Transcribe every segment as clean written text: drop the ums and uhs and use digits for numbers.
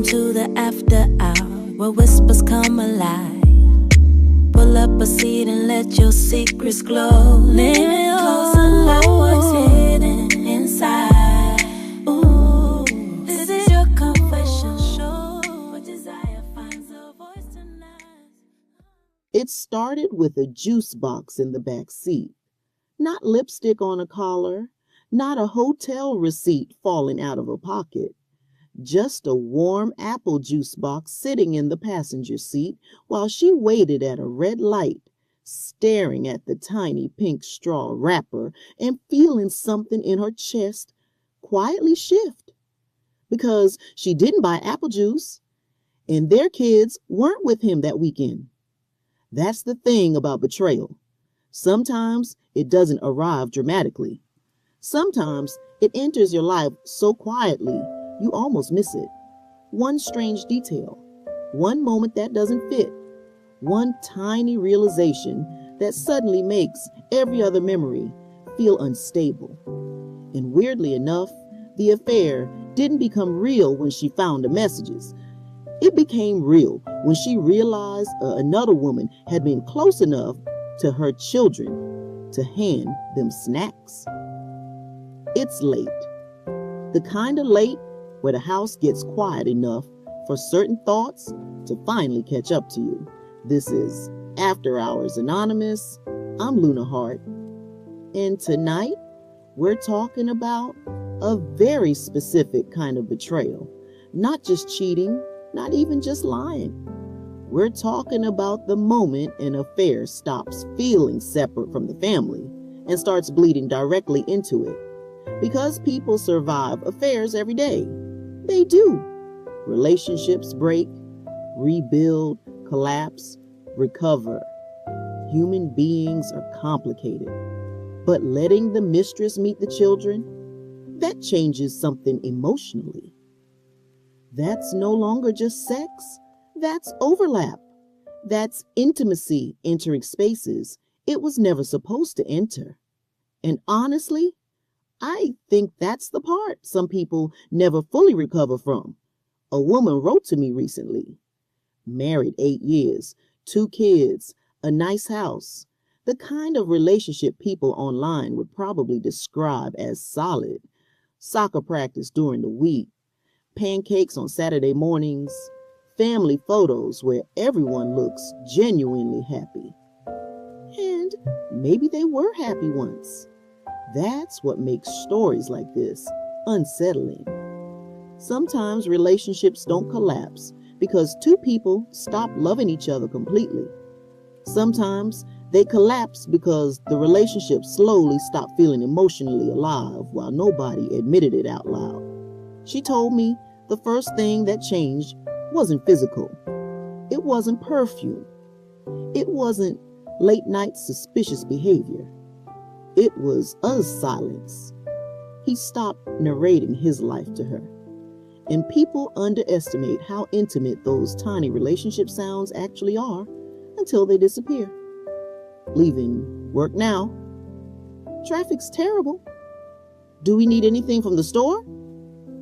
Welcome to the after hour, where whispers come alive. Pull up a seat and let your secrets glow. Lean closer, like what's hidden inside. Ooh, this is your confession show, where desire finds a voice tonight. It started with a juice box in the back seat. Not lipstick on a collar, not a hotel receipt falling out of a pocket. Just a warm apple juice box sitting in the passenger seat while she waited at a red light, staring at the tiny pink straw wrapper and feeling something in her chest quietly shift. Because she didn't buy apple juice, and their kids weren't with him that weekend. That's the thing about betrayal. Sometimes it doesn't arrive dramatically. Sometimes it enters your life so quietly you almost miss it. One strange detail, one moment that doesn't fit, one tiny realization that suddenly makes every other memory feel unstable. And weirdly enough, the affair didn't become real when she found the messages. It became real when she realized another woman had been close enough to her children to hand them snacks. It's late. The kind of late where the house gets quiet enough for certain thoughts to finally catch up to you. This is After Hours Anonymous. I'm Hart. And tonight, we're talking about a very specific kind of betrayal. Not just cheating, not even just lying. We're talking about the moment an affair stops feeling separate from the family and starts bleeding directly into it. Because people survive affairs every day. They do. Relationships break, rebuild, collapse, recover. Human beings are complicated. But letting the mistress meet the children, that changes something emotionally. That's no longer just sex. That's overlap. That's intimacy entering spaces it was never supposed to enter. And honestly, I think that's the part some people never fully recover from. A woman wrote to me recently. Married 8 years, 2 kids, a nice house. The kind of relationship people online would probably describe as solid. Soccer practice during the week. Pancakes on Saturday mornings. Family photos where everyone looks genuinely happy. And maybe they were happy once. That's what makes stories like this unsettling. Sometimes relationships don't collapse because 2 people stop loving each other completely. Sometimes they collapse because the relationship slowly stopped feeling emotionally alive while nobody admitted it out loud. She told me the first thing that changed wasn't physical. It wasn't perfume. It wasn't late night suspicious behavior. It was us silence. He stopped narrating his life to her. And people underestimate how intimate those tiny relationship sounds actually are until they disappear. Leaving work now. Traffic's terrible. Do we need anything from the store?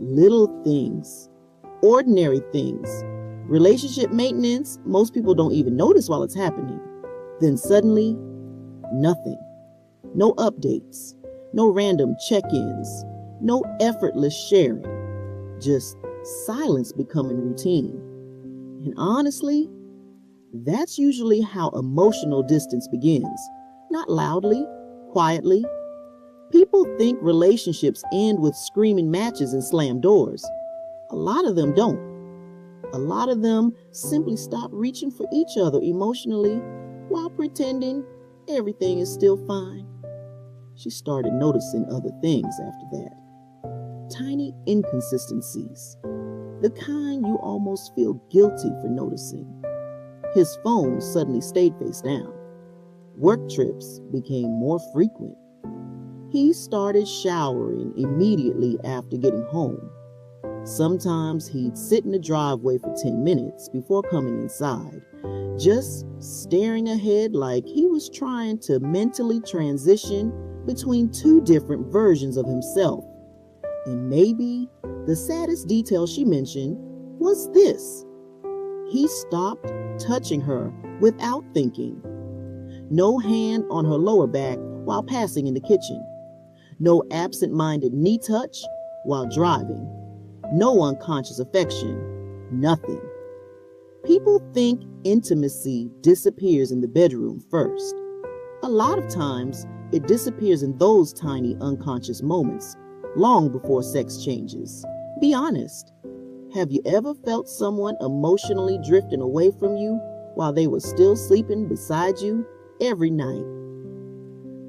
Little things. Ordinary things. Relationship maintenance, most people don't even notice while it's happening. Then suddenly, nothing. No updates, no random check-ins, no effortless sharing, just silence becoming routine. And honestly, that's usually how emotional distance begins. Not loudly, quietly. People think relationships end with screaming matches and slam doors. A lot of them don't. A lot of them simply stop reaching for each other emotionally while pretending everything is still fine. She started noticing other things after that. Tiny inconsistencies. The kind you almost feel guilty for noticing. His phone suddenly stayed face down. Work trips became more frequent. He started showering immediately after getting home. Sometimes he'd sit in the driveway for 10 minutes before coming inside, just staring ahead like he was trying to mentally transition between 2 different versions of himself. And maybe the saddest detail she mentioned, was this. He stopped touching her without thinking. No hand on her lower back while passing in the kitchen. No absent-minded knee touch while driving. No unconscious affection. Nothing. People think intimacy disappears in the bedroom first. A lot of times, it disappears in those tiny unconscious moments, long before sex changes. Be honest. Have you ever felt someone emotionally drifting away from you while they were still sleeping beside you every night?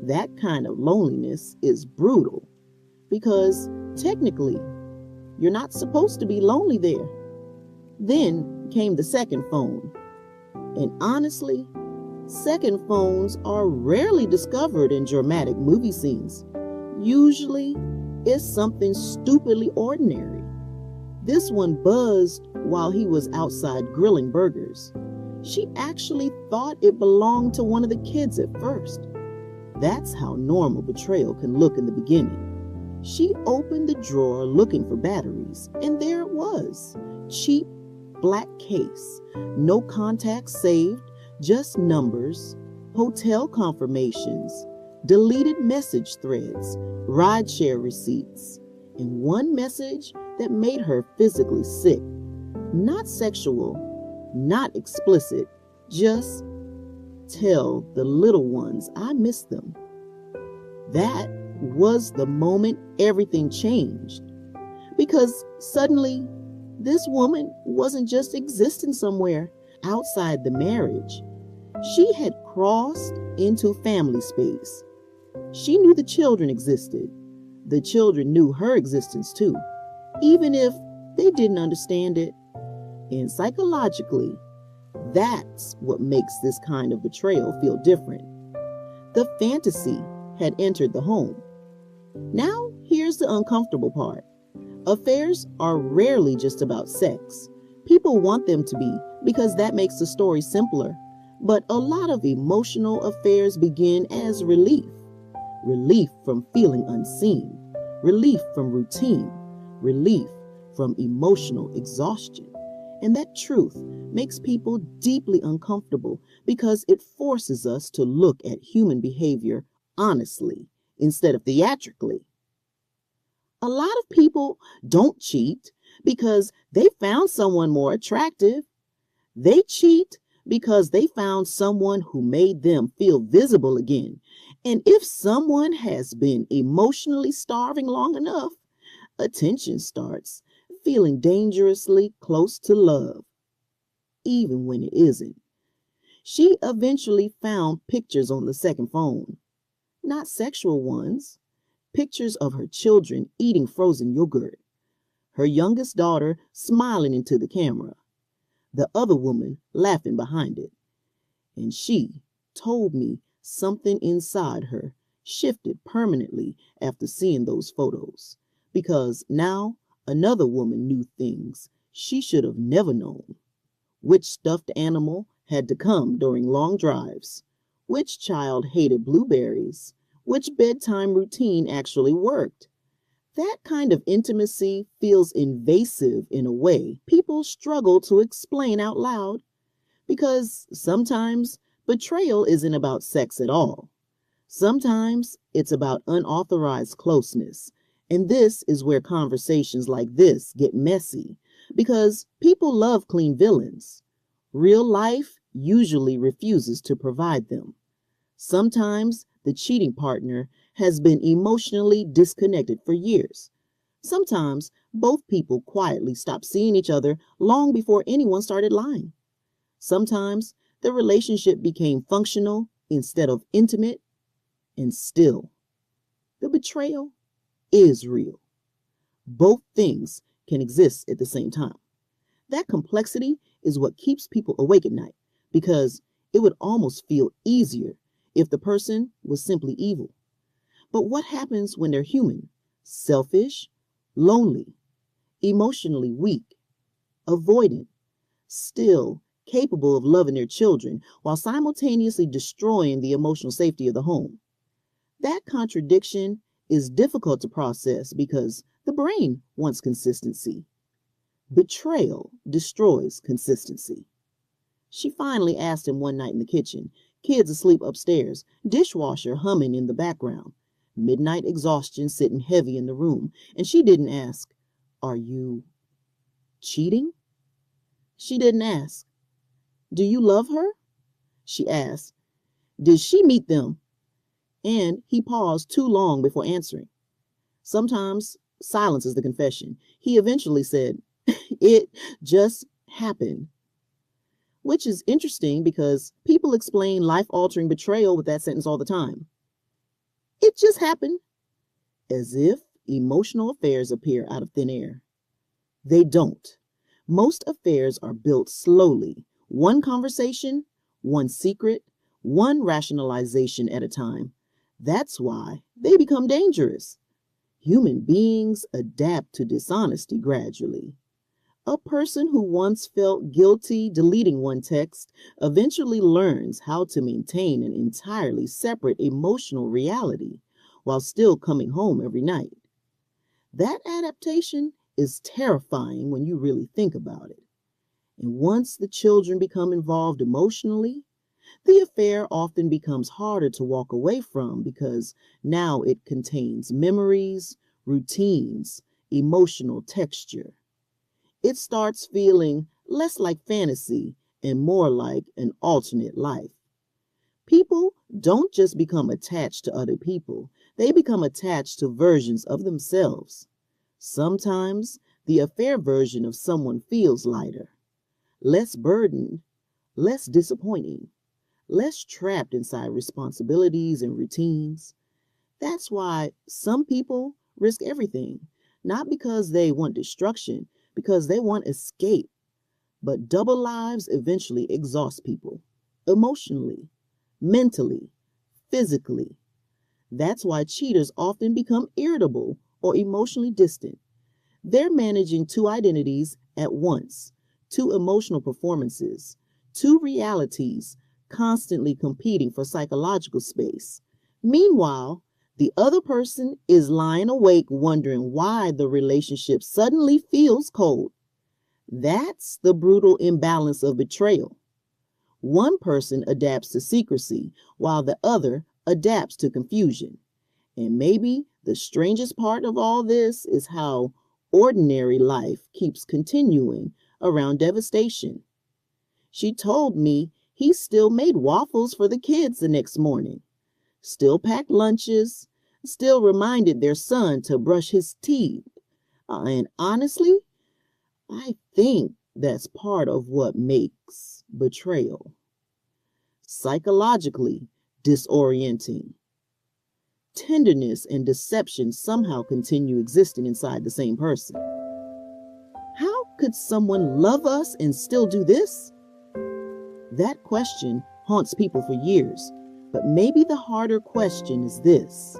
That kind of loneliness is brutal because technically, you're not supposed to be lonely there. Then came the second phone. And honestly, second phones are rarely discovered in dramatic movie scenes. Usually, it's something stupidly ordinary. This one buzzed while he was outside grilling burgers. She actually thought it belonged to one of the kids at first. That's how normal betrayal can look in the beginning. She opened the drawer looking for batteries, and there it was. Cheap black case. No contacts saved, just numbers, hotel confirmations, deleted message threads, rideshare receipts, and one message that made her physically sick. Not sexual, not explicit, just tell the little ones I miss them. That was the moment everything changed. Because suddenly, this woman wasn't just existing somewhere outside the marriage. She had crossed into family space. She knew the children existed. The children knew her existence too, even if they didn't understand it. And psychologically, that's what makes this kind of betrayal feel different. The fantasy had entered the home. Now, here's the uncomfortable part. Affairs are rarely just about sex. People want them to be because that makes the story simpler. But a lot of emotional affairs begin as relief. Relief from feeling unseen. Relief from routine. Relief from emotional exhaustion. And that truth makes people deeply uncomfortable because it forces us to look at human behavior honestly instead of theatrically. A lot of people don't cheat because they found someone more attractive. They cheat because they found someone who made them feel visible again. And if someone has been emotionally starving long enough, attention starts feeling dangerously close to love, even when it isn't. She eventually found pictures on the second phone, not sexual ones. Pictures of her children eating frozen yogurt, her youngest daughter smiling into the camera, the other woman laughing behind it. And she told me something inside her shifted permanently after seeing those photos, because now another woman knew things she should have never known. Which stuffed animal had to come during long drives? Which child hated blueberries? Which bedtime routine actually worked? That kind of intimacy feels invasive in a way people struggle to explain out loud, because sometimes betrayal isn't about sex at all. Sometimes it's about unauthorized closeness, and this is where conversations like this get messy, because people love clean villains. Real life usually refuses to provide them. Sometimes the cheating partner has been emotionally disconnected for years. Sometimes both people quietly stopped seeing each other long before anyone started lying. Sometimes the relationship became functional instead of intimate, and still, the betrayal is real. Both things can exist at the same time. That complexity is what keeps people awake at night, because it would almost feel easier if the person was simply evil. But what happens when they're human, selfish, lonely, emotionally weak, avoidant, still capable of loving their children while simultaneously destroying the emotional safety of the home? That contradiction is difficult to process because the brain wants consistency. Betrayal destroys consistency. She finally asked him one night in the kitchen, kids asleep upstairs, dishwasher humming in the background, midnight exhaustion sitting heavy in the room, and she didn't ask, "Are you cheating?" She didn't ask, "Do you love her?" She asked, "Did she meet them?" And he paused too long before answering. Sometimes silence is the confession. He eventually said, "It just happened." Which is interesting because people explain life-altering betrayal with that sentence all the time. It just happened. As if emotional affairs appear out of thin air. They don't. Most affairs are built slowly, one conversation, one secret, one rationalization at a time. That's why they become dangerous. Human beings adapt to dishonesty gradually. A person who once felt guilty deleting one text eventually learns how to maintain an entirely separate emotional reality while still coming home every night. That adaptation is terrifying when you really think about it. And once the children become involved emotionally, the affair often becomes harder to walk away from because now it contains memories, routines, emotional texture. It starts feeling less like fantasy and more like an alternate life. People don't just become attached to other people, they become attached to versions of themselves. Sometimes the affair version of someone feels lighter, less burdened, less disappointing, less trapped inside responsibilities and routines. That's why some people risk everything, not because they want destruction, because they want escape. But double lives eventually exhaust people, emotionally, mentally, physically. That's why cheaters often become irritable or emotionally distant. They're managing two identities at once, two emotional performances, two realities, constantly competing for psychological space. Meanwhile, the other person is lying awake wondering why the relationship suddenly feels cold. That's the brutal imbalance of betrayal. One person adapts to secrecy while the other adapts to confusion. And maybe the strangest part of all this is how ordinary life keeps continuing around devastation. She told me he still made waffles for the kids the next morning, still packed lunches, still reminded their son to brush his teeth. And honestly, I think that's part of what makes betrayal psychologically disorienting. Tenderness and deception somehow continue existing inside the same person. How could someone love us and still do this? That question haunts people for years, but maybe the harder question is this.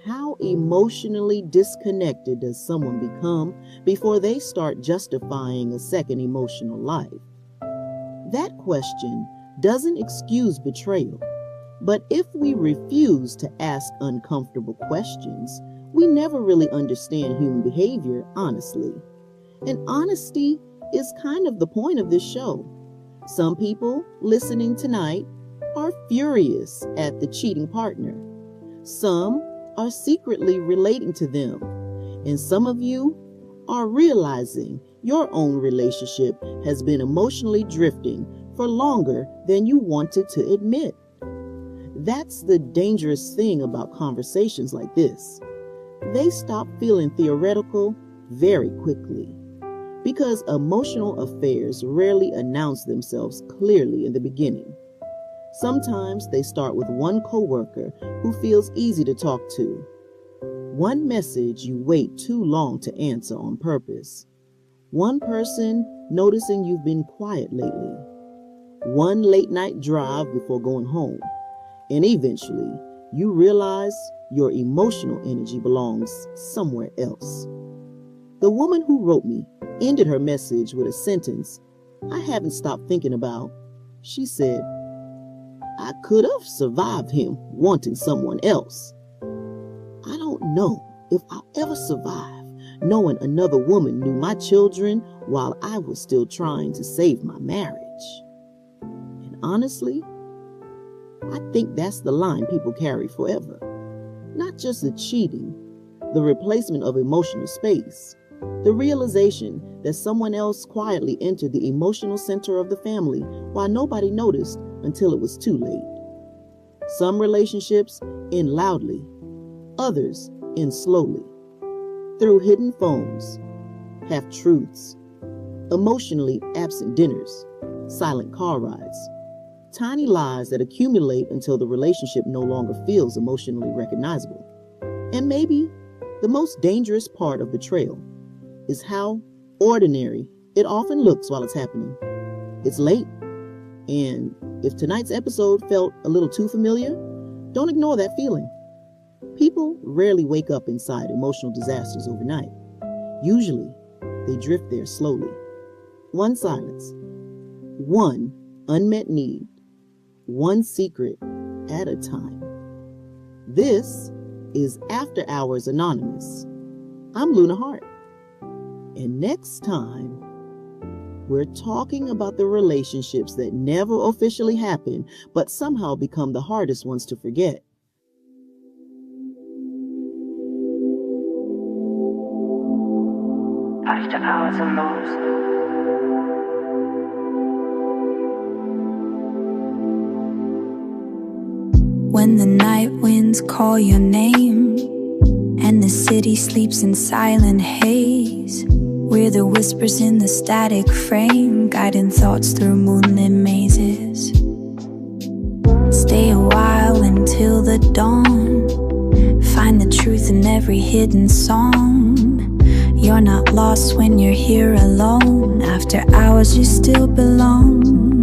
How emotionally disconnected does someone become before they start justifying a second emotional life? That question doesn't excuse betrayal, but if we refuse to ask uncomfortable questions, we never really understand human behavior honestly. And honesty is kind of the point of this show. Some people listening tonight are furious at the cheating partner. Some are secretly relating to them. And some of you are realizing your own relationship has been emotionally drifting for longer than you wanted to admit. That's the dangerous thing about conversations like this. They stop feeling theoretical very quickly. Because emotional affairs rarely announce themselves clearly in the beginning. Sometimes they start with one coworker who feels easy to talk to, one message you wait too long to answer on purpose, one person noticing you've been quiet lately, one late night drive before going home, and eventually you realize your emotional energy belongs somewhere else. The woman who wrote me ended her message with a sentence I haven't stopped thinking about. She said, "I could have survived him wanting someone else. I don't know if I'll ever survive knowing another woman knew my children while I was still trying to save my marriage. And honestly, I think that's the line people carry forever. Not just the cheating, the replacement of emotional space, the realization that someone else quietly entered the emotional center of the family while nobody noticed until it was too late. Some relationships end loudly, others end slowly, through hidden phones, half-truths, emotionally absent dinners, silent car rides, tiny lies that accumulate until the relationship no longer feels emotionally recognizable. And maybe the most dangerous part of betrayal is how ordinary it often looks while it's happening. It's late, and if tonight's episode felt a little too familiar, don't ignore that feeling. People rarely wake up inside emotional disasters overnight. Usually, they drift there slowly. One silence, one unmet need, one secret at a time. This is After Hours Anonymous. I'm Luna Hart. And next time, we're talking about the relationships that never officially happen, but somehow become the hardest ones to forget. After Hours Anonymous. When the night winds call your name and the city sleeps in silent haze, we're the whispers in the static frame, guiding thoughts through moonlit mazes. Stay a while until the dawn, find the truth in every hidden song. You're not lost when you're here alone. After hours you still belong.